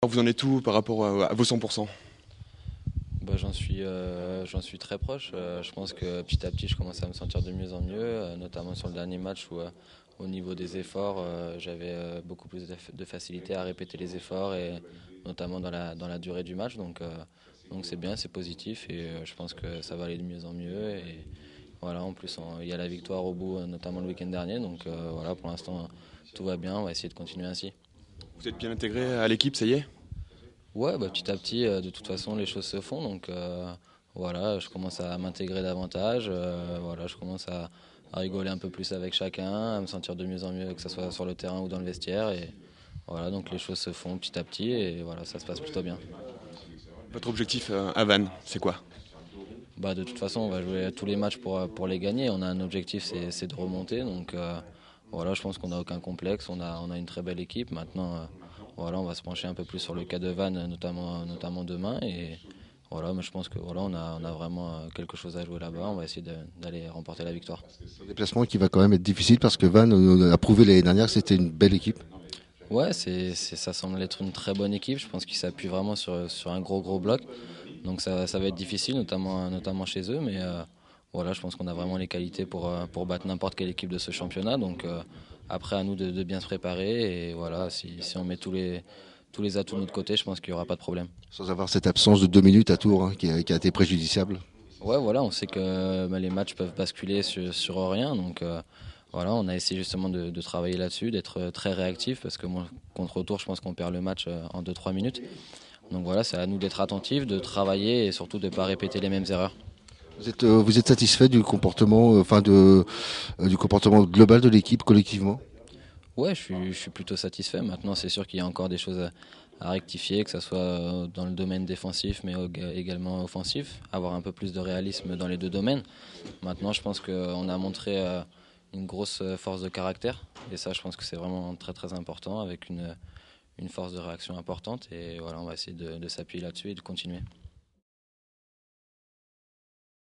Vous en êtes où par rapport à vos 100%? Bah, j'en suis très proche. Je pense que petit à petit, je commence à me sentir de mieux en mieux, notamment sur le dernier match où, au niveau des efforts, j'avais beaucoup plus de facilité à répéter les efforts et notamment dans la durée du match. Donc c'est bien, c'est positif et je pense que ça va aller de mieux en mieux. Et voilà, en plus, il y a la victoire au bout, notamment le week-end dernier. Donc voilà, pour l'instant, tout va bien. On va essayer de continuer ainsi. Vous êtes bien intégré à l'équipe, ça y est? Ouais, bah, petit à petit, de toute façon, les choses se font. Donc voilà, je commence à m'intégrer davantage. Voilà, je commence à rigoler un peu plus avec chacun, à me sentir de mieux en mieux, que ce soit sur le terrain ou dans le vestiaire. Et voilà, donc les choses se font petit à petit et voilà, ça se passe plutôt bien. Votre objectif à Vannes, c'est quoi? Bah, de toute façon, on va jouer tous les matchs pour les gagner. On a un objectif, c'est de remonter. Donc voilà, je pense qu'on n'a aucun complexe. On a une très belle équipe. Maintenant, voilà, on va se pencher un peu plus sur le cas de Vannes, notamment demain. Et voilà, mais je pense que voilà, on a vraiment quelque chose à jouer là-bas. On va essayer d'aller remporter la victoire. Un déplacement qui va quand même être difficile parce que Vannes a prouvé l'année dernière que c'était une belle équipe. Ouais, ça semble être une très bonne équipe. Je pense qu'ils s'appuient vraiment sur un gros bloc. Donc ça va être difficile, notamment chez eux. Mais voilà, je pense qu'on a vraiment les qualités pour battre n'importe quelle équipe de ce championnat. Donc après, à nous de bien se préparer. Et voilà, si on met tous les atouts de notre côté, je pense qu'il n'y aura pas de problème. Sans avoir cette absence de 2 minutes à Tours qui a été préjudiciable. Ouais, voilà, on sait que les matchs peuvent basculer sur rien. Donc voilà, on a essayé justement de travailler là-dessus, d'être très réactif. Parce que moi, contre Tours, je pense qu'on perd le match en 2-3 minutes. Donc voilà, c'est à nous d'être attentifs, de travailler et surtout de ne pas répéter les mêmes erreurs. Vous êtes satisfait du comportement, du comportement global de l'équipe collectivement? Ouais, je suis plutôt satisfait. Maintenant, c'est sûr qu'il y a encore des choses à rectifier, que ce soit dans le domaine défensif, mais également offensif. Avoir un peu plus de réalisme dans les deux domaines. Maintenant, je pense qu'on a montré une grosse force de caractère. Et ça, je pense que c'est vraiment très important, avec une force de réaction importante. Et voilà, on va essayer de s'appuyer là-dessus et de continuer.